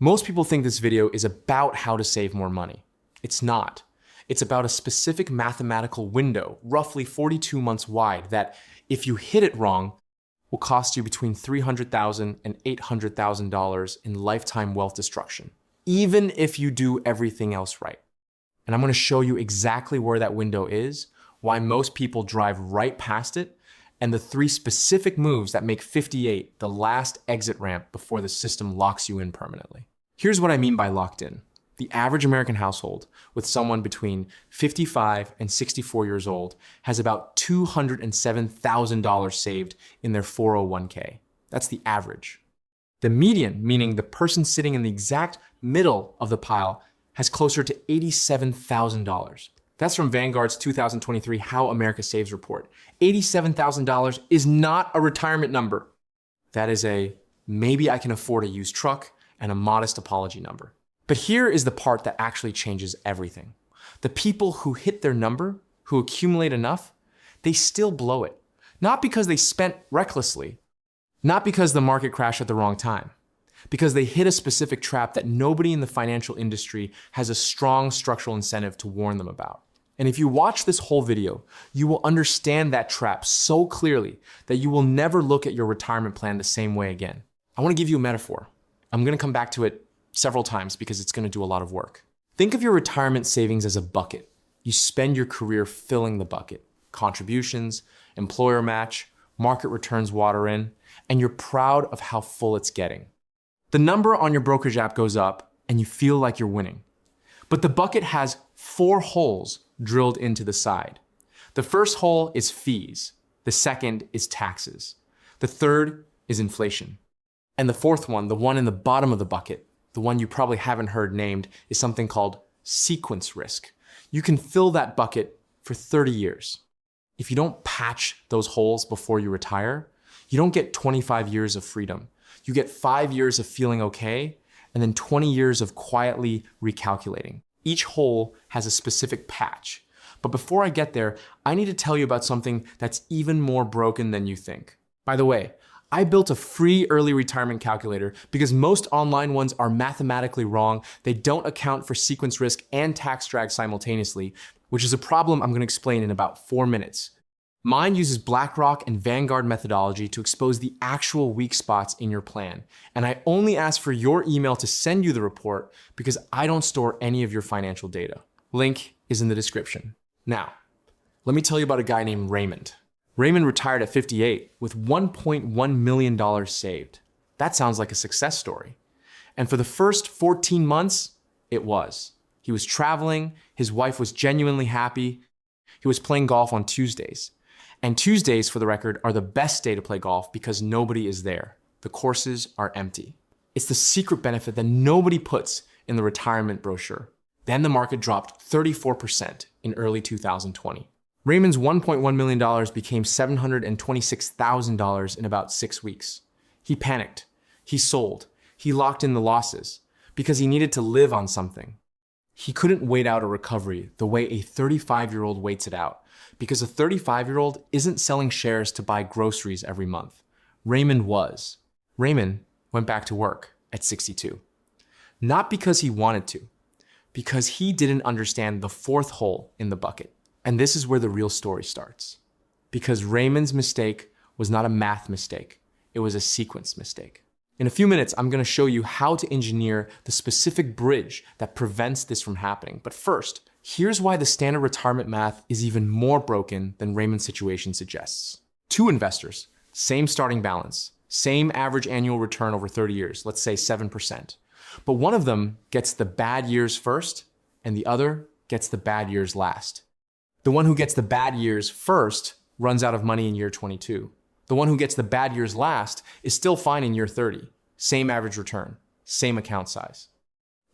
Most people think this video is about how to save more money. It's not. It's about a specific mathematical window, roughly 42 months wide, that if you hit it wrong, will cost you between $300,000 and $800,000 in lifetime wealth destruction, even if you do everything else right. And I'm going to show you exactly where that window is, why most people drive right past it, and the 3 specific moves that make 58 the last exit ramp before the system locks you in permanently. Here's what I mean by locked in. The average American household with someone between 55 and 64 years old has about $207,000 saved in their 401k. That's the average. The median, meaning the person sitting in the exact middle of the pile, has closer to $87,000. That's from Vanguard's 2023 How America Saves report. $87,000 is not a retirement number. That is a maybe I can afford a used truck and a modest apology number. But here is the part that actually changes everything. The people who hit their number, who accumulate enough, they still blow it. Not because they spent recklessly, not because the market crashed at the wrong time, because they hit a specific trap that nobody in the financial industry has a strong structural incentive to warn them about. And if you watch this whole video, you will understand that trap so clearly that you will never look at your retirement plan the same way again. I want to give you a metaphor. I'm going to come back to it several times because it's going to do a lot of work. Think of your retirement savings as a bucket. You spend your career filling the bucket. Contributions, employer match, market returns water in, and you're proud of how full it's getting. The number on your brokerage app goes up and you feel like you're winning. But the bucket has 4 holes drilled into the side. The first hole is fees. The second is taxes. The third is inflation. And the fourth one, the one in the bottom of the bucket, the one you probably haven't heard named, is something called sequence risk. You can fill that bucket for 30 years. If you don't patch those holes before you retire, you don't get 25 years of freedom. You get 5 years of feeling okay, and then 20 years of quietly recalculating. Each hole has a specific patch. But before I get there, I need to tell you about something that's even more broken than you think. By the way, I built a free early retirement calculator because most online ones are mathematically wrong. They don't account for sequence risk and tax drag simultaneously, which is a problem I'm going to explain in about 4 minutes. Mine uses BlackRock and Vanguard methodology to expose the actual weak spots in your plan. And I only ask for your email to send you the report because I don't store any of your financial data. Link is in the description. Now, let me tell you about a guy named Raymond. Raymond retired at 58 with $1.1 million saved. That sounds like a success story. And for the first 14 months, it was. He was traveling, his wife was genuinely happy. He was playing golf on Tuesdays. And Tuesdays, for the record, are the best day to play golf because nobody is there. The courses are empty. It's the secret benefit that nobody puts in the retirement brochure. Then the market dropped 34% in early 2020. Raymond's $1.1 million became $726,000 in about 6 weeks. He panicked. He sold. He locked in the losses because he needed to live on something. He couldn't wait out a recovery the way a 35-year-old waits it out because a 35-year-old isn't selling shares to buy groceries every month. Raymond was. Raymond went back to work at 62. Not because he wanted to, because he didn't understand the 4th hole in the bucket. And this is where the real story starts. Because Raymond's mistake was not a math mistake. It was a sequence mistake. In a few minutes, I'm going to show you how to engineer the specific bridge that prevents this from happening. But first, here's why the standard retirement math is even more broken than Raymond's situation suggests. 2 investors, same starting balance, same average annual return over 30 years, let's say 7%. But one of them gets the bad years first, and the other gets the bad years last. The one who gets the bad years first runs out of money in year 22. The one who gets the bad years last is still fine in year 30. Same average return, same account size.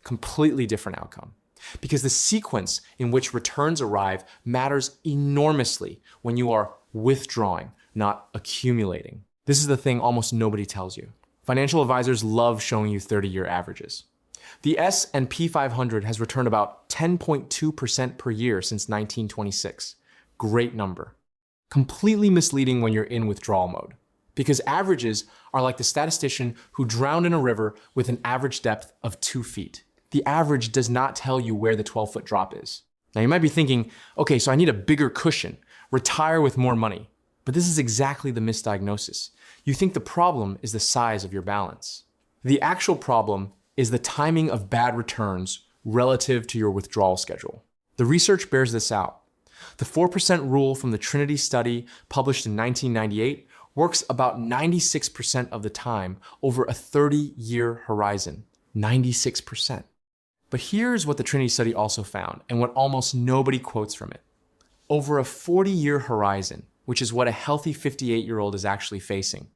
Completely different outcome. Because the sequence in which returns arrive matters enormously when you are withdrawing, not accumulating. This is the thing almost nobody tells you. Financial advisors love showing you 30-year averages. The S&P 500 has returned about 10.2% per year since 1926. Great number. Completely misleading when you're in withdrawal mode. Because averages are like the statistician who drowned in a river with an average depth of 2 feet. The average does not tell you where the 12-foot drop is. Now you might be thinking, okay, so I need a bigger cushion, retire with more money. But this is exactly the misdiagnosis. You think the problem is the size of your balance. The actual problem is the timing of bad returns relative to your withdrawal schedule. The research bears this out. The 4% rule from the Trinity study published in 1998 works about 96% of the time over a 30-year horizon. 96%. But here's what the Trinity study also found, and what almost nobody quotes from it. Over a 40-year horizon, which is what a healthy 58-year-old is actually facing,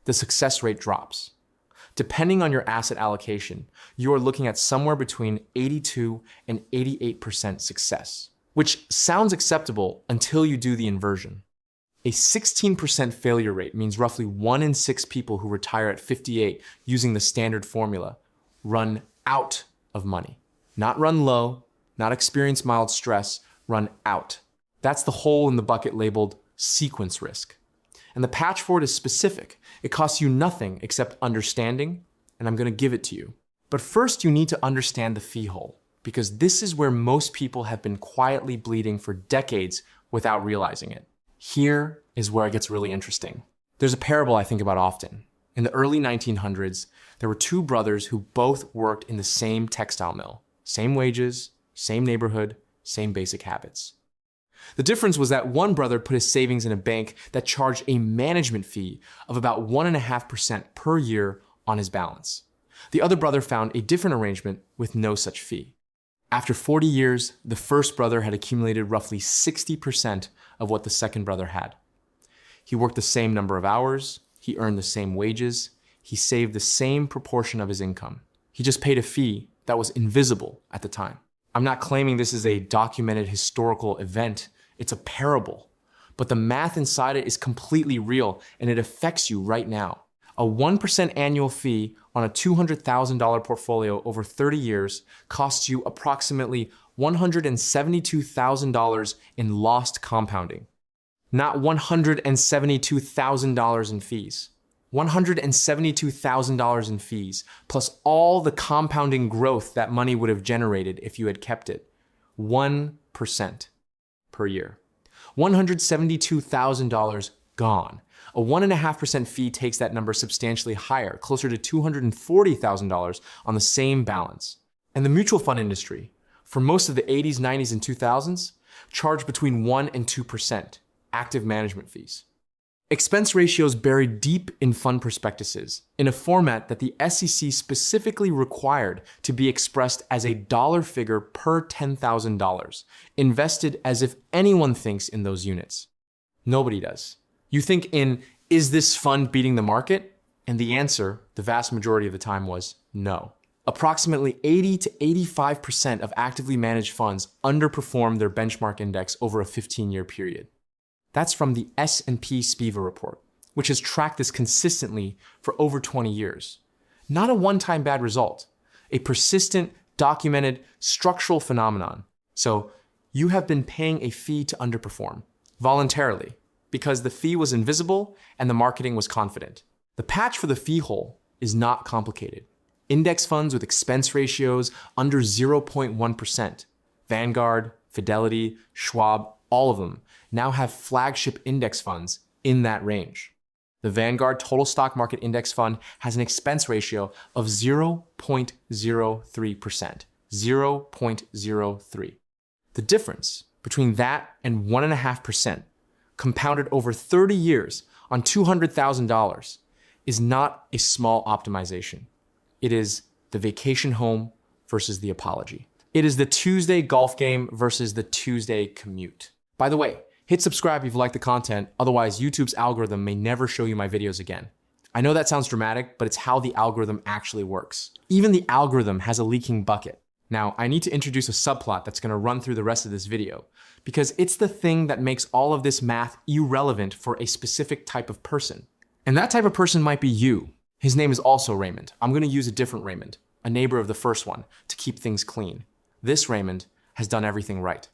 the success rate drops. Depending on your asset allocation, you are looking at somewhere between 82 and 88% success, which sounds acceptable until you do the inversion. A 16% failure rate means roughly 1 in 6 people who retire at 58 using the standard formula run out of money. Not run low, not experience mild stress, run out. That's the hole in the bucket labeled sequence risk. And the patch for it is specific. It costs you nothing except understanding, and I'm going to give it to you. But first you need to understand the fee hole, because this is where most people have been quietly bleeding for decades without realizing it. Here is where it gets really interesting. There's a parable I think about often. In the early 1900s, there were 2 brothers who both worked in the same textile mill. Same wages, same neighborhood, same basic habits. The difference was that one brother put his savings in a bank that charged a management fee of about 1.5% per year on his balance. The other brother found a different arrangement with no such fee. After 40 years, the first brother had accumulated roughly 60% of what the second brother had. He worked the same number of hours, he earned the same wages, he saved the same proportion of his income. He just paid a fee that was invisible at the time. I'm not claiming this is a documented historical event, it's a parable. But the math inside it is completely real and it affects you right now. A 1% annual fee on a $200,000 portfolio over 30 years costs you approximately $172,000 in lost compounding. Not $172,000 in fees. $172,000 in fees, plus all the compounding growth that money would have generated if you had kept it. 1% per year. $172,000 gone. A 1.5% fee takes that number substantially higher, closer to $240,000 on the same balance. And the mutual fund industry, for most of the 80s, 90s, and 2000s, charged between 1 and 2% active management fees. Expense ratios buried deep in fund prospectuses in a format that the SEC specifically required to be expressed as a dollar figure per $10,000, invested as if anyone thinks in those units. Nobody does. You think in, is this fund beating the market? And the answer, the vast majority of the time, was no. Approximately 80 to 85% of actively managed funds underperformed their benchmark index over a 15-year period. That's from the S&P SPIVA report, which has tracked this consistently for over 20 years. Not a one-time bad result, a persistent, documented, structural phenomenon. So you have been paying a fee to underperform, voluntarily, because the fee was invisible and the marketing was confident. The patch for the fee hole is not complicated. Index funds with expense ratios under 0.1%, Vanguard, Fidelity, Schwab, all of them, now have flagship index funds in that range. The Vanguard Total Stock Market Index Fund has an expense ratio of 0.03%. 0.03. The difference between that and 1.5%, compounded over 30 years on $200,000, is not a small optimization. It is the vacation home versus the apology. It is the Tuesday golf game versus the Tuesday commute. By the way, hit subscribe if you like the content, otherwise YouTube's algorithm may never show you my videos again. I know that sounds dramatic, but it's how the algorithm actually works. Even the algorithm has a leaking bucket. Now, I need to introduce a subplot that's gonna run through the rest of this video, because it's the thing that makes all of this math irrelevant for a specific type of person. And that type of person might be you. His name is also Raymond. I'm gonna use a different Raymond, a neighbor of the first one, to keep things clean. This Raymond has done everything right.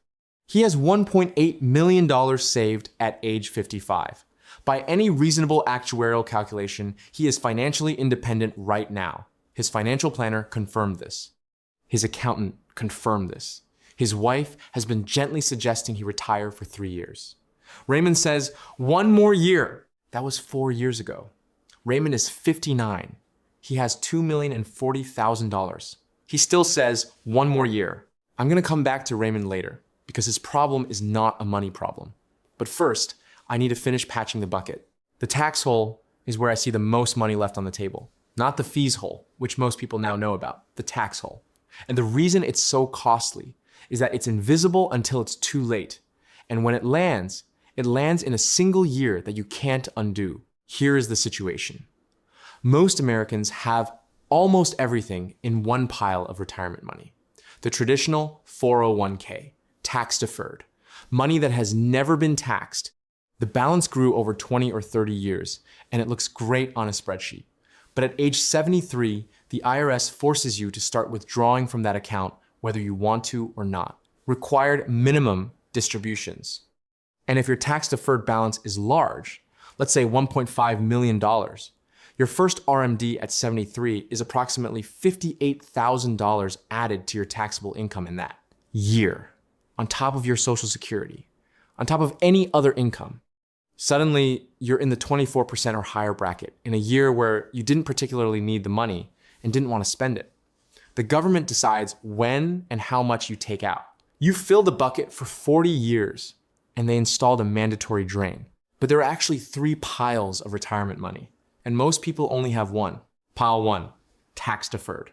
He has $1.8 million saved at age 55. By any reasonable actuarial calculation, he is financially independent right now. His financial planner confirmed this. His accountant confirmed this. His wife has been gently suggesting he retire for 3 years. Raymond says, 1 more year. That was 4 years ago. Raymond is 59. He has $2,040,000. He still says, 1 more year. I'm gonna come back to Raymond later because his problem is not a money problem. But first, I need to finish patching the bucket. The tax hole is where I see the most money left on the table, not the fees hole, which most people now know about, the tax hole. And the reason it's so costly is that it's invisible until it's too late. And when it lands in a single year that you can't undo. Here is the situation. Most Americans have almost everything in one pile of retirement money. The traditional 401k, tax deferred, money that has never been taxed. The balance grew over 20 or 30 years, and it looks great on a spreadsheet. But at age 73, the IRS forces you to start withdrawing from that account whether you want to or not. Required minimum distributions. And if your tax-deferred balance is large, let's say $1.5 million, your first RMD at 73 is approximately $58,000 added to your taxable income in that year, on top of your Social Security, on top of any other income. Suddenly, you're in the 24% or higher bracket in a year where you didn't particularly need the money and didn't want to spend it. The government decides when and how much you take out. You fill the bucket for 40 years, and they installed a mandatory drain. But there are actually 3 piles of retirement money, and most people only have one. Pile 1, tax deferred.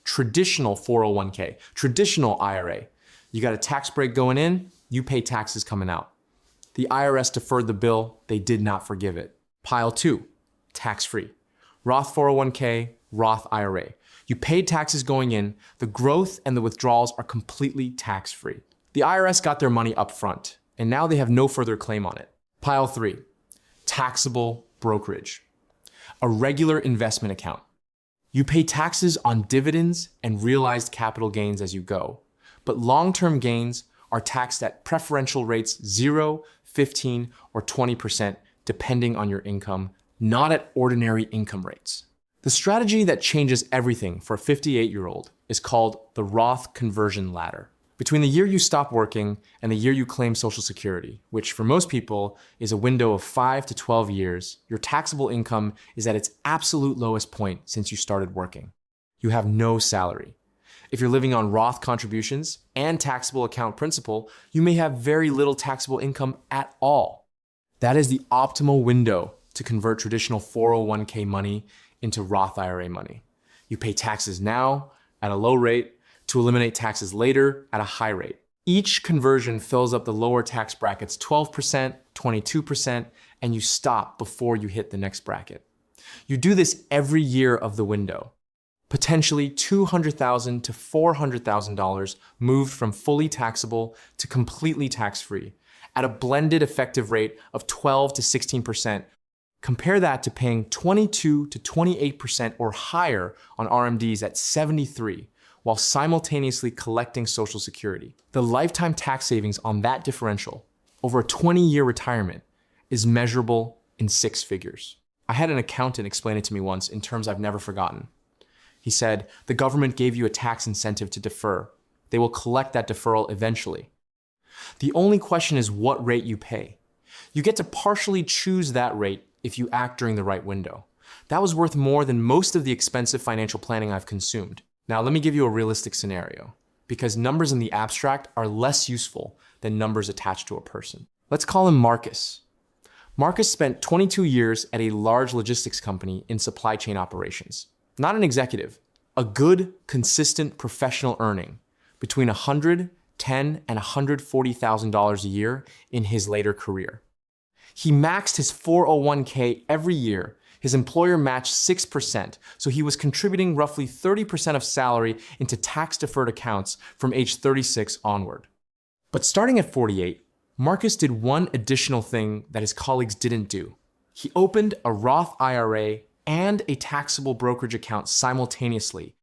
Traditional 401k, traditional IRA. You got a tax break going in, you pay taxes coming out. The IRS deferred the bill, they did not forgive it. Pile 2, tax-free. Roth 401k, Roth IRA. You paid taxes going in, the growth and the withdrawals are completely tax-free. The IRS got their money up front, and now they have no further claim on it. Pile 3, taxable brokerage. A regular investment account. You pay taxes on dividends and realized capital gains as you go, but long-term gains are taxed at preferential rates 0, 15, or 20% depending on your income, not at ordinary income rates. The strategy that changes everything for a 58-year-old is called the Roth conversion ladder. Between the year you stop working and the year you claim Social Security, which for most people is a window of 5 to 12 years, your taxable income is at its absolute lowest point since you started working. You have no salary. If you're living on Roth contributions and taxable account principal, you may have very little taxable income at all. That is the optimal window to convert traditional 401k money into Roth IRA money. You pay taxes now at a low rate to eliminate taxes later at a high rate. Each conversion fills up the lower tax brackets 12%, 22%, and you stop before you hit the next bracket. You do this every year of the window. Potentially $200,000 to $400,000 moved from fully taxable to completely tax-free at a blended effective rate of 12 to 16%. Compare that to paying 22 to 28% or higher on RMDs at 73 while simultaneously collecting Social Security. The lifetime tax savings on that differential over a 20-year retirement is measurable in 6 figures. I had an accountant explain it to me once in terms I've never forgotten. He said, the government gave you a tax incentive to defer. They will collect that deferral eventually. The only question is what rate you pay. You get to partially choose that rate if you act during the right window. That was worth more than most of the expensive financial planning I've consumed. Now let me give you a realistic scenario, because numbers in the abstract are less useful than numbers attached to a person. Let's call him Marcus. Marcus spent 22 years at a large logistics company in supply chain operations. Not an executive, a good, consistent professional earning between $110,000 and $140,000 a year in his later career. He maxed his 401k every year. His employer matched 6%, so he was contributing roughly 30% of salary into tax-deferred accounts from age 36 onward. But starting at 48, Marcus did one additional thing that his colleagues didn't do. He opened a Roth IRA and a taxable brokerage account simultaneously,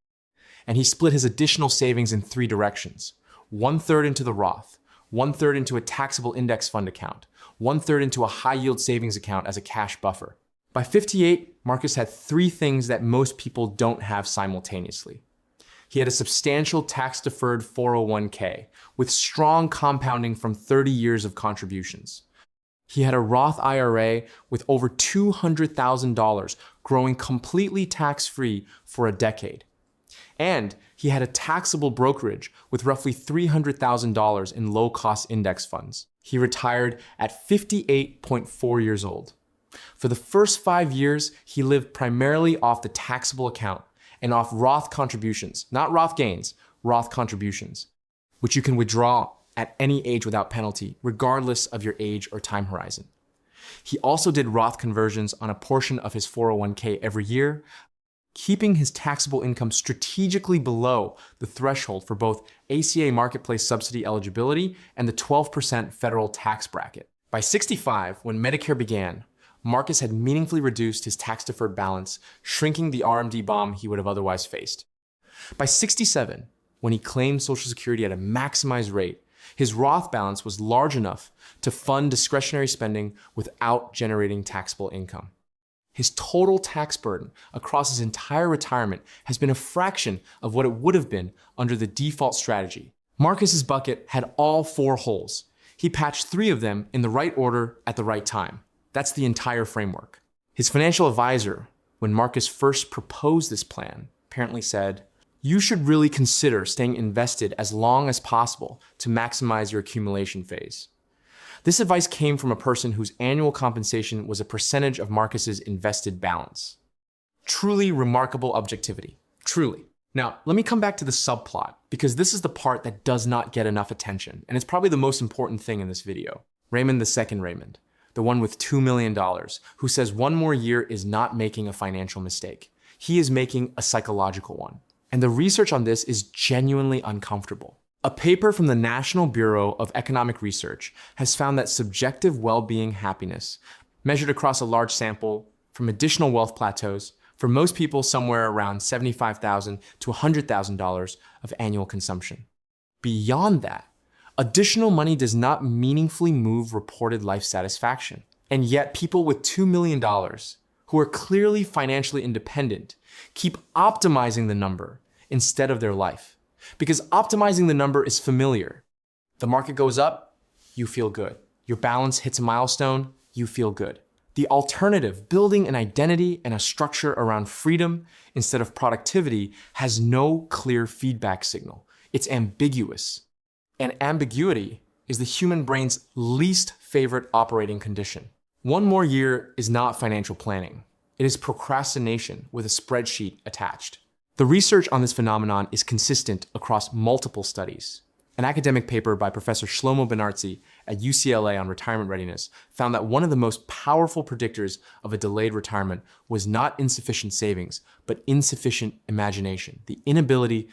and he split his additional savings in 3 directions. 1/3 into the Roth, 1/3 into a taxable index fund account, 1/3 into a high-yield savings account as a cash buffer. By 58, Marcus had three things that most people don't have simultaneously. He had a substantial tax-deferred 401k with strong compounding from 30 years of contributions. He had a Roth IRA with over $200,000 growing completely tax-free for a decade. And he had a taxable brokerage with roughly $300,000 in low-cost index funds. He retired at 58.4 years old. For the first 5 years, he lived primarily off the taxable account and off Roth contributions, not Roth gains, Roth contributions, which you can withdraw at any age without penalty, regardless of your age or time horizon. He also did Roth conversions on a portion of his 401k every year, keeping his taxable income strategically below the threshold for both ACA marketplace subsidy eligibility and the 12% federal tax bracket. By 65, when Medicare began, Marcus had meaningfully reduced his tax-deferred balance, shrinking the RMD bomb he would have otherwise faced. By 67, when he claimed Social Security at a maximized rate, his Roth balance was large enough to fund discretionary spending without generating taxable income. His total tax burden across his entire retirement has been a fraction of what it would have been under the default strategy. Marcus's bucket had all 4 holes. He patched 3 of them in the right order at the right time. That's the entire framework. His financial advisor, when Marcus first proposed this plan, apparently said, "You should really consider staying invested as long as possible to maximize your accumulation phase." This advice came from a person whose annual compensation was a percentage of Marcus's invested balance. Truly remarkable objectivity. Truly. Now, let me come back to the subplot, because this is the part that does not get enough attention, and it's probably the most important thing in this video. Raymond II Raymond, the one with $2 million, who says one more year is not making a financial mistake. He is making a psychological one. And the research on this is genuinely uncomfortable. A paper from the National Bureau of Economic Research has found that subjective well-being happiness, measured across a large sample from additional wealth plateaus, for most people somewhere around $75,000 to $100,000 of annual consumption. Beyond that, additional money does not meaningfully move reported life satisfaction. And yet people with $2 million, who are clearly financially independent, keep optimizing the number instead of their life. Because optimizing the number is familiar. The market goes up, you feel good. Your balance hits a milestone, you feel good. The alternative, building an identity and a structure around freedom instead of productivity, has no clear feedback signal. It's ambiguous. And ambiguity is the human brain's least favorite operating condition. One more year is not financial planning. It is procrastination with a spreadsheet attached. The research on this phenomenon is consistent across multiple studies. An academic paper by Professor Shlomo Benartzi at UCLA on retirement readiness found that one of the most powerful predictors of a delayed retirement was not insufficient savings, but insufficient imagination, the inability to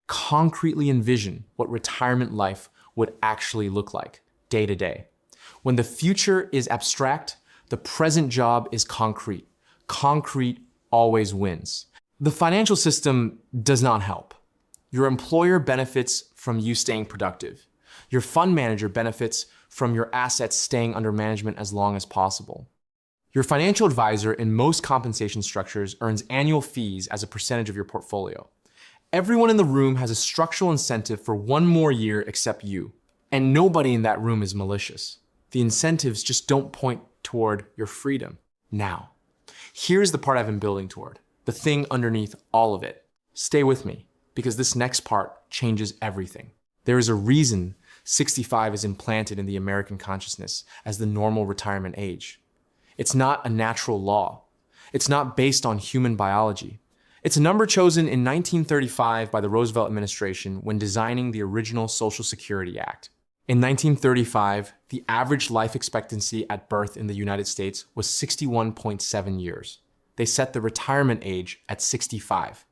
concretely envision what retirement life would actually look like day to day. When the future is abstract, the present job is concrete. Concrete always wins. The financial system does not help. Your employer benefits from you staying productive. Your fund manager benefits from your assets staying under management as long as possible. Your financial advisor in most compensation structures earns annual fees as a percentage of your portfolio. Everyone in the room has a structural incentive for one more year except you. And nobody in that room is malicious. The incentives just don't point toward your freedom. Now, here's the part I've been building toward. The thing underneath all of it. Stay with me, because this next part changes everything. There is a reason 65 is implanted in the American consciousness as the normal retirement age. It's not a natural law. It's not based on human biology. It's a number chosen in 1935 by the Roosevelt administration when designing the original Social Security Act. In 1935, the average life expectancy at birth in the United States was 61.7 years. They set the retirement age at 65.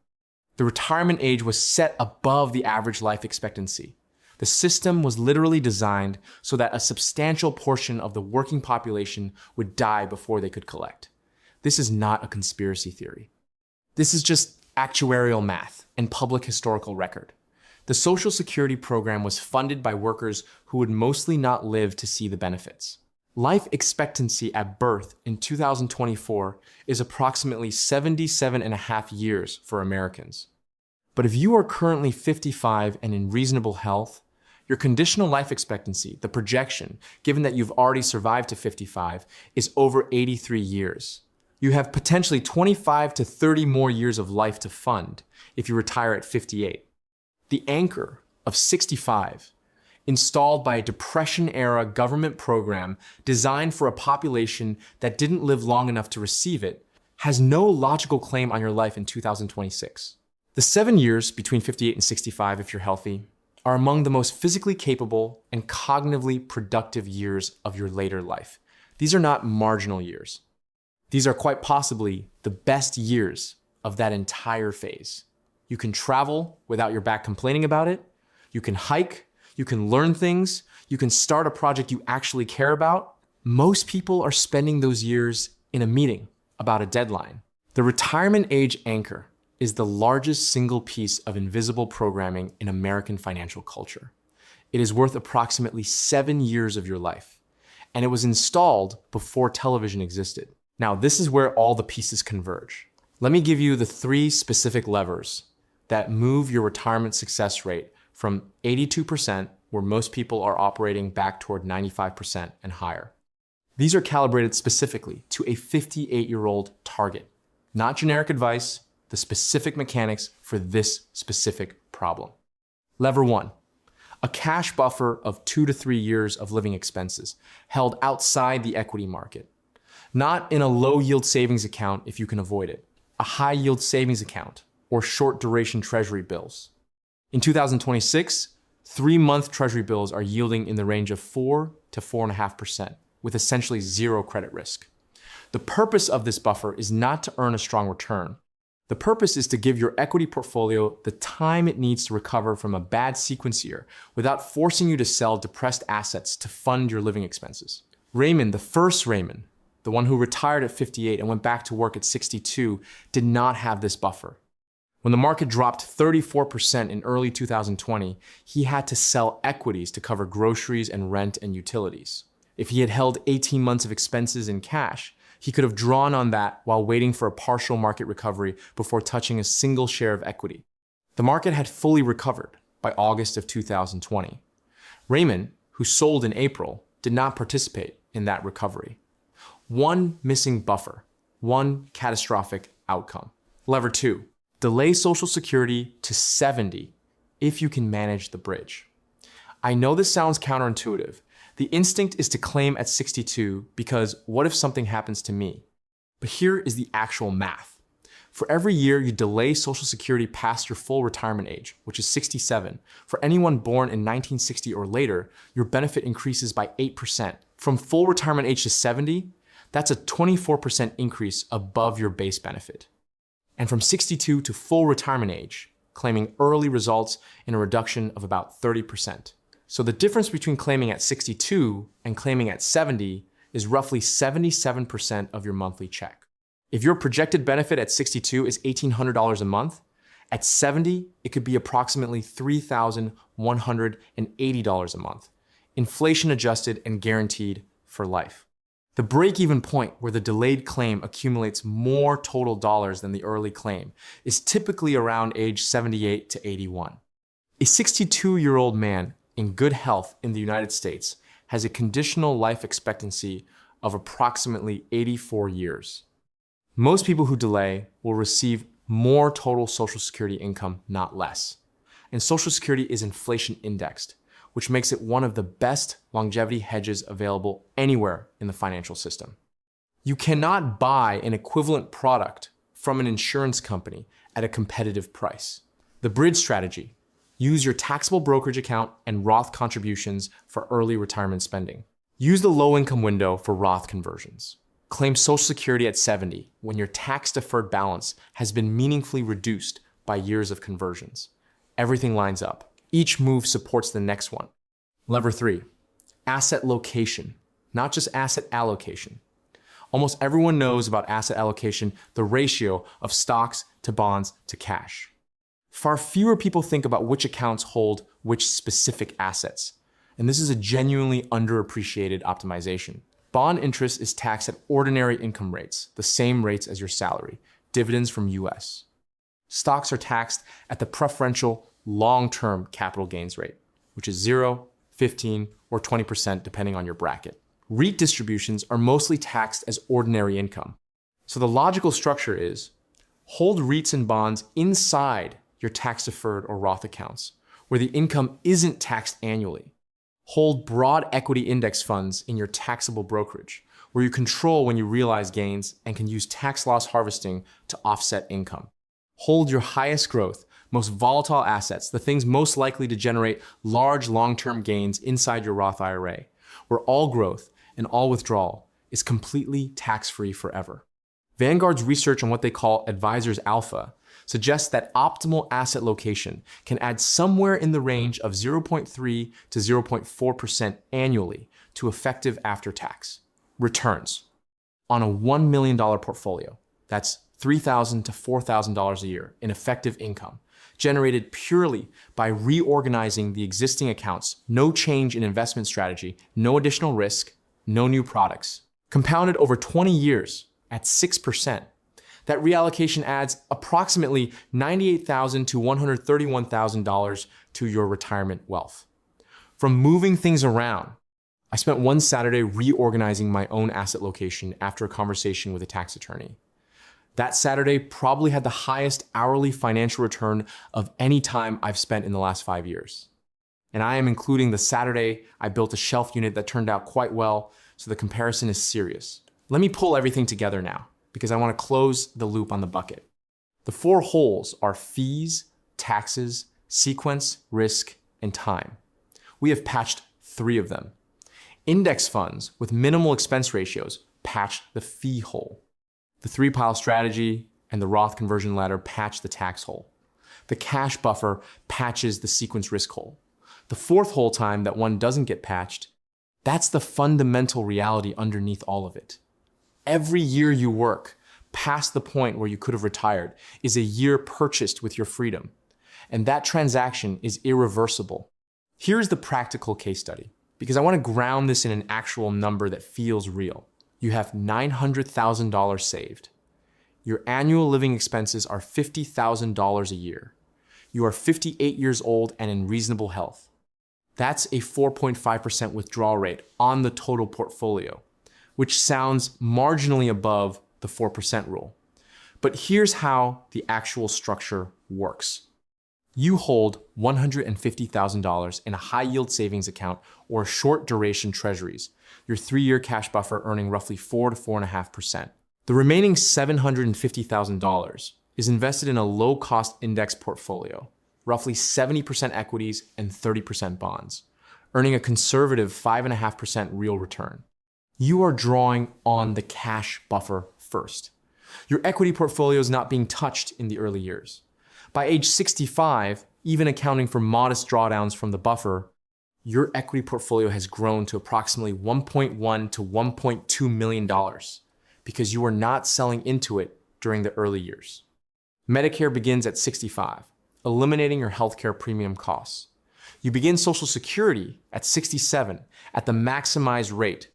The retirement age was set above the average life expectancy. The system was literally designed so that a substantial portion of the working population would die before they could collect. This is not a conspiracy theory. This is just actuarial math and public historical record. The Social Security program was funded by workers who would mostly not live to see the benefits. Life expectancy at birth in 2024 is approximately 77.5 years for Americans. But if you are currently 55 and in reasonable health, your conditional life expectancy, the projection, given that you've already survived to 55, is over 83 years. You have potentially 25 to 30 more years of life to fund if you retire at 58. The anchor of 65, installed by a Depression-era government program designed for a population that didn't live long enough to receive it, has no logical claim on your life in 2026. The 7 years between 58 and 65, if you're healthy, are among the most physically capable and cognitively productive years of your later life. These are not marginal years. These are quite possibly the best years of that entire phase. You can travel without your back complaining about it. You can hike. You can learn things. You can start a project you actually care about. Most people are spending those years in a meeting about a deadline. The retirement age anchor is the largest single piece of invisible programming in American financial culture. It is worth approximately 7 years of your life, and it was installed before television existed. Now, this is where all the pieces converge. Let me give you the 3 specific levers that move your retirement success rate from 82%, where most people are operating, back toward 95% and higher. These are calibrated specifically to a 58-year-old target, not generic advice, the specific mechanics for this specific problem. Lever 1, a cash buffer of 2 to 3 years of living expenses held outside the equity market. Not in a low-yield savings account if you can avoid it, a high-yield savings account, or short-duration treasury bills. In 2026, 3-month treasury bills are yielding in the range of 4 to 4.5%, with essentially zero credit risk. The purpose of this buffer is not to earn a strong return. The purpose is to give your equity portfolio the time it needs to recover from a bad sequence year without forcing you to sell depressed assets to fund your living expenses. Raymond, the first Raymond, the one who retired at 58 and went back to work at 62, did not have this buffer. When the market dropped 34% in early 2020, he had to sell equities to cover groceries and rent and utilities. If he had held 18 months of expenses in cash, he could have drawn on that while waiting for a partial market recovery before touching a single share of equity. The market had fully recovered by August of 2020. Raymond, who sold in April, did not participate in that recovery. One missing buffer, one catastrophic outcome. Lever 2, delay Social Security to 70 if you can manage the bridge. I know this sounds counterintuitive. The instinct is to claim at 62 because what if something happens to me? But here is the actual math. For every year you delay Social Security past your full retirement age, which is 67, for anyone born in 1960 or later, your benefit increases by 8%. From full retirement age to 70, that's a 24% increase above your base benefit. And from 62 to full retirement age, claiming early results in a reduction of about 30%. So the difference between claiming at 62 and claiming at 70 is roughly 77% of your monthly check. If your projected benefit at 62 is $1,800 a month, at 70, it could be approximately $3,180 a month, inflation adjusted and guaranteed for life. The break-even point where the delayed claim accumulates more total dollars than the early claim is typically around age 78 to 81. A 62-year-old man in good health in the United States has a conditional life expectancy of approximately 84 years. Most people who delay will receive more total Social Security income, not less. And Social Security is inflation indexed, which makes it one of the best longevity hedges available anywhere in the financial system. You cannot buy an equivalent product from an insurance company at a competitive price. The bridge strategy: use your taxable brokerage account and Roth contributions for early retirement spending. Use the low-income window for Roth conversions. Claim Social Security at 70 when your tax-deferred balance has been meaningfully reduced by years of conversions. Everything lines up. Each move supports the next one. Lever 3, asset location, not just asset allocation. Almost everyone knows about asset allocation, the ratio of stocks to bonds to cash. Far fewer people think about which accounts hold which specific assets. And this is a genuinely underappreciated optimization. Bond interest is taxed at ordinary income rates, the same rates as your salary, dividends from US. Stocks are taxed at the preferential long-term capital gains rate, which is 0, 15, or 20% depending on your bracket. REIT distributions are mostly taxed as ordinary income. So the logical structure is hold REITs and bonds inside your tax-deferred or Roth accounts, where the income isn't taxed annually. Hold broad equity index funds in your taxable brokerage, where you control when you realize gains and can use tax loss harvesting to offset income. Hold your highest growth, most volatile assets, the things most likely to generate large long-term gains inside your Roth IRA, where all growth and all withdrawal is completely tax-free forever. Vanguard's research on what they call advisors alpha suggests that optimal asset location can add somewhere in the range of 0.3 to 0.4% annually to effective after-tax returns on a $1 million portfolio. That's $3,000 to $4,000 a year in effective income, generated purely by reorganizing the existing accounts, no change in investment strategy, no additional risk, no new products. Compounded over 20 years at 6%. That reallocation adds approximately $98,000 to $131,000 to your retirement wealth. From moving things around, I spent one Saturday reorganizing my own asset location after a conversation with a tax attorney. That Saturday probably had the highest hourly financial return of any time I've spent in the last 5 years. And I am including the Saturday I built a shelf unit that turned out quite well, so the comparison is serious. Let me pull everything together now, because I want to close the loop on the bucket. The 4 holes are fees, taxes, sequence, risk, and time. We have patched 3 of them. Index funds with minimal expense ratios patched the fee hole. The 3-pile strategy and the Roth conversion ladder patch the tax hole. The cash buffer patches the sequence risk hole. The 4th hole time that one doesn't get patched, that's the fundamental reality underneath all of it. Every year you work past the point where you could have retired is a year purchased with your freedom. And that transaction is irreversible. Here's the practical case study, because I want to ground this in an actual number that feels real. You have $900,000 saved. Your annual living expenses are $50,000 a year. You are 58 years old and in reasonable health. That's a 4.5% withdrawal rate on the total portfolio, which sounds marginally above the 4% rule. But here's how the actual structure works. You hold $150,000 in a high-yield savings account or short-duration treasuries, your 3-year cash buffer earning roughly 4 to 4.5%. The remaining $750,000 is invested in a low-cost index portfolio, roughly 70% equities and 30% bonds, earning a conservative 5.5% real return. You are drawing on the cash buffer first. Your equity portfolio is not being touched in the early years. By age 65, even accounting for modest drawdowns from the buffer, your equity portfolio has grown to approximately $1.1 to $1.2 million because you are not selling into it during the early years. Medicare begins at 65, eliminating your healthcare premium costs. You begin Social Security at 67 at the maximized rate.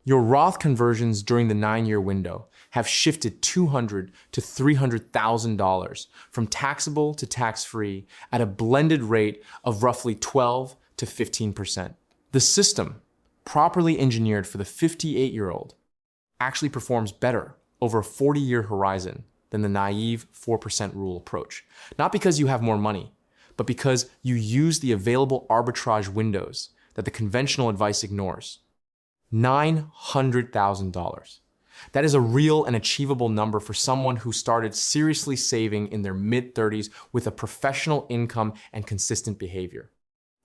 Your Roth conversions during the 9-year window have shifted $200,000 to $300,000 from taxable to tax-free at a blended rate of roughly 12 to 15%. The system, properly engineered for the 58-year-old, actually performs better over a 40-year horizon than the naive 4% rule approach. Not because you have more money, but because you use the available arbitrage windows that the conventional advice ignores. $900,000. That is a real and achievable number for someone who started seriously saving in their mid-30s with a professional income and consistent behavior.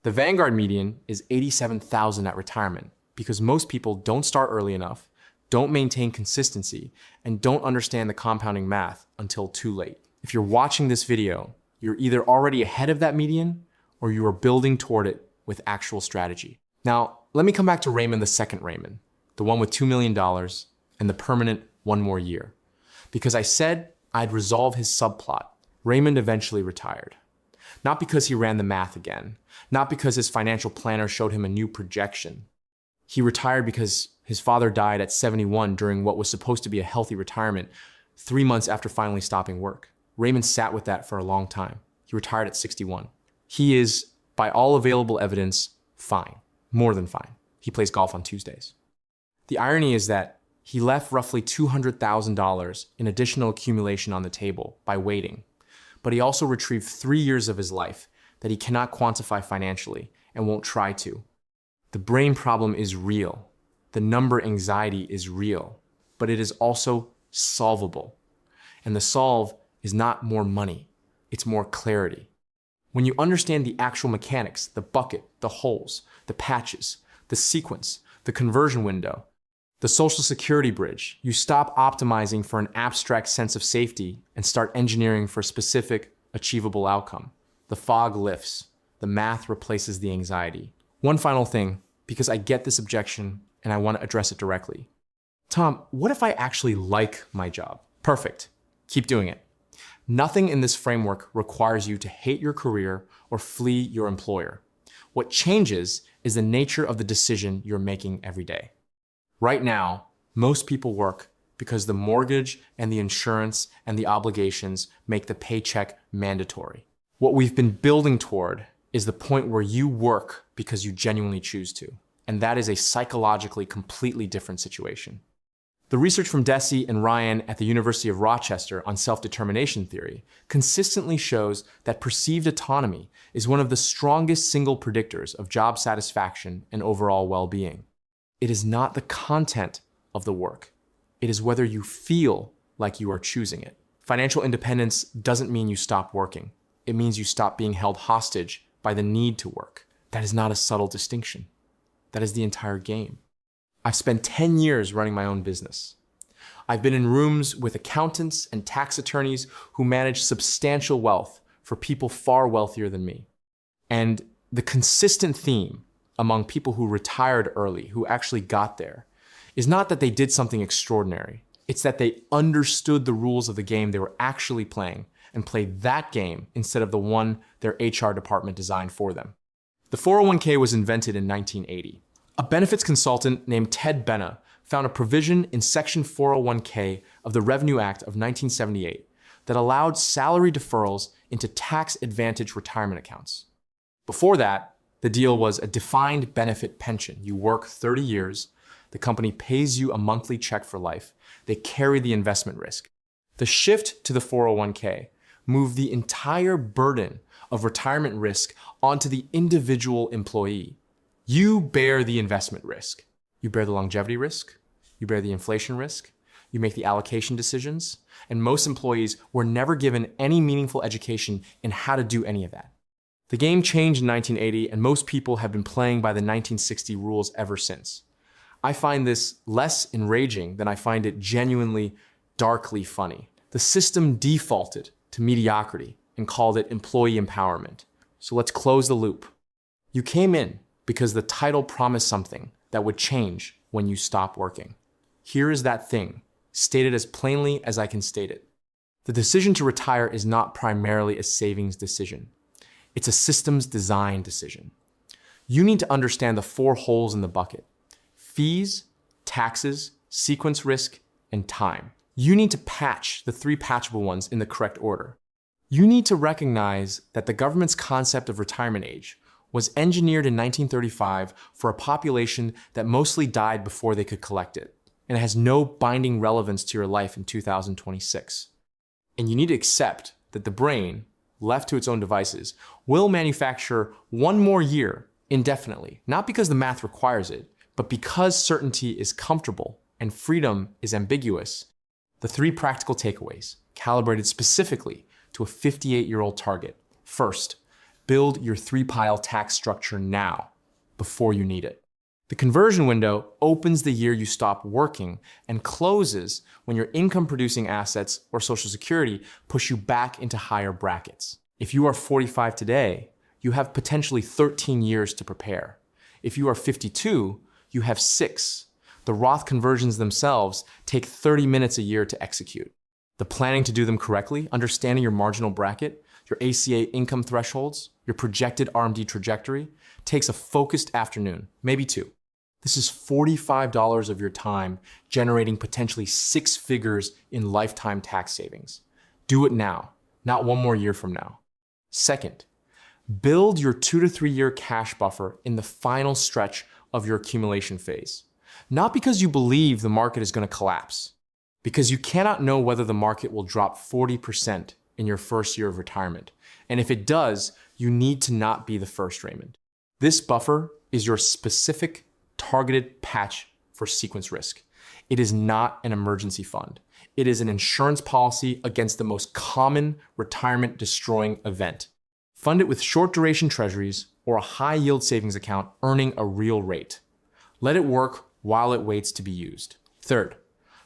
The Vanguard median is $87,000 at retirement because most people don't start early enough, don't maintain consistency, and don't understand the compounding math until too late. If you're watching this video, you're either already ahead of that median or you are building toward it with actual strategy. Now, let me come back to Raymond, the second Raymond, the one with $2 million and the permanent 1 more year. Because I said I'd resolve his subplot, Raymond eventually retired. Not because he ran the math again. Not because his financial planner showed him a new projection. He retired because his father died at 71 during what was supposed to be a healthy retirement 3 months after finally stopping work. Raymond sat with that for a long time. He retired at 61. He is, by all available evidence, fine. More than fine. He plays golf on Tuesdays. The irony is that he left roughly $200,000 in additional accumulation on the table by waiting, but he also retrieved 3 years of his life that he cannot quantify financially and won't try to. The brain problem is real. The number anxiety is real, but it is also solvable. And the solve is not more money, it's more clarity. When you understand the actual mechanics, the bucket, the holes, the patches, the sequence, the conversion window, the social security bridge, you stop optimizing for an abstract sense of safety and start engineering for a specific, achievable outcome. The fog lifts. The math replaces the anxiety. One final thing, because I get this objection and I want to address it directly. Tom, what if I actually like my job? Perfect. Keep doing it. Nothing in this framework requires you to hate your career or flee your employer. What changes is the nature of the decision you're making every day. Right now, most people work because the mortgage and the insurance and the obligations make the paycheck mandatory. What we've been building toward is the point where you work because you genuinely choose to. And that is a psychologically completely different situation. The research from Deci and Ryan at the University of Rochester on self-determination theory consistently shows that perceived autonomy is one of the strongest single predictors of job satisfaction and overall well-being. It is not the content of the work. It is whether you feel like you are choosing it. Financial independence doesn't mean you stop working. It means you stop being held hostage by the need to work. That is not a subtle distinction. That is the entire game. I've spent 10 years running my own business. I've been in rooms with accountants and tax attorneys who manage substantial wealth for people far wealthier than me. And the consistent theme among people who retired early, who actually got there, is not that they did something extraordinary. It's that they understood the rules of the game they were actually playing and played that game instead of the one their HR department designed for them. The 401k was invented in 1980. A benefits consultant named Ted Benna found a provision in Section 401k of the Revenue Act of 1978 that allowed salary deferrals into tax-advantaged retirement accounts. Before that, the deal was a defined benefit pension. You work 30 years, the company pays you a monthly check for life, they carry the investment risk. The shift to the 401k moved the entire burden of retirement risk onto the individual employee. You bear the investment risk. You bear the longevity risk. You bear the inflation risk. You make the allocation decisions. And most employees were never given any meaningful education in how to do any of that. The game changed in 1980, and most people have been playing by the 1960 rules ever since. I find this less enraging than I find it genuinely darkly funny. The system defaulted to mediocrity and called it employee empowerment. So let's close the loop. You came in because the title promised something that would change when you stop working. Here is that thing, stated as plainly as I can state it. The decision to retire is not primarily a savings decision. It's a systems design decision. You need to understand the 4 holes in the bucket: fees, taxes, sequence risk, and time. You need to patch the 3 patchable ones in the correct order. You need to recognize that the government's concept of retirement age was engineered in 1935 for a population that mostly died before they could collect it, and it has no binding relevance to your life in 2026. And you need to accept that the brain, left to its own devices, will manufacture 1 more year indefinitely, not because the math requires it, but because certainty is comfortable and freedom is ambiguous. The 3 practical takeaways, calibrated specifically to a 58-year-old target. First, build your 3-pile tax structure now, before you need it. The conversion window opens the year you stop working and closes when your income-producing assets or Social Security push you back into higher brackets. If you are 45 today, you have potentially 13 years to prepare. If you are 52, you have 6. The Roth conversions themselves take 30 minutes a year to execute. The planning to do them correctly, understanding your marginal bracket, your ACA income thresholds, your projected RMD trajectory, takes a focused afternoon, maybe 2. This is $45 of your time, generating potentially 6 figures in lifetime tax savings. Do it now, not 1 more year from now. Second, build your 2 to 3 year cash buffer in the final stretch of your accumulation phase. Not because you believe the market is going to collapse, because you cannot know whether the market will drop 40% in your first year of retirement. And if it does, you need to not be the first Raymond. This buffer is your specific targeted patch for sequence risk. It is not an emergency fund. It is an insurance policy against the most common retirement destroying event. Fund it with short duration treasuries or a high yield savings account earning a real rate. Let it work while it waits to be used. Third,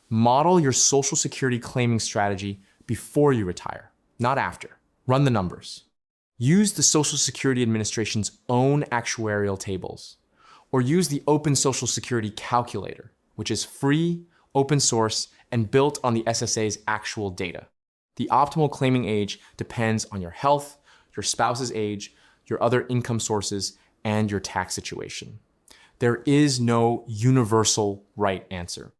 model your Social Security claiming strategy before you retire, not after. Run the numbers. Use the Social Security Administration's own actuarial tables, or use the Open Social Security Calculator, which is free, open source, and built on the SSA's actual data. The optimal claiming age depends on your health, your spouse's age, your other income sources, and your tax situation. There is no universal right answer.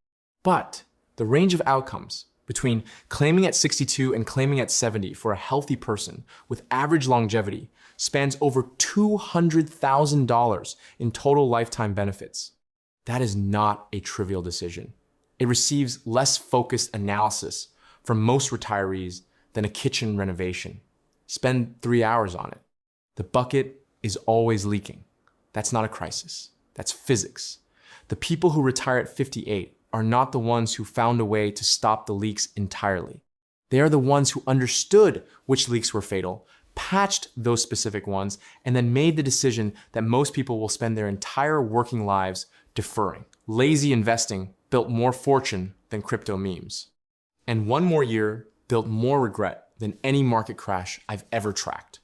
But the range of outcomes between claiming at 62 and claiming at 70 for a healthy person with average longevity spans over $200,000 in total lifetime benefits. That is not a trivial decision. It receives less focused analysis from most retirees than a kitchen renovation. Spend 3 hours on it. The bucket is always leaking. That's not a crisis. That's physics. The people who retire at 58 are not the ones who found a way to stop the leaks entirely. They are the ones who understood which leaks were fatal, patched those specific ones, and then made the decision that most people will spend their entire working lives deferring. Lazy investing built more fortune than crypto memes. And 1 more year built more regret than any market crash I've ever tracked.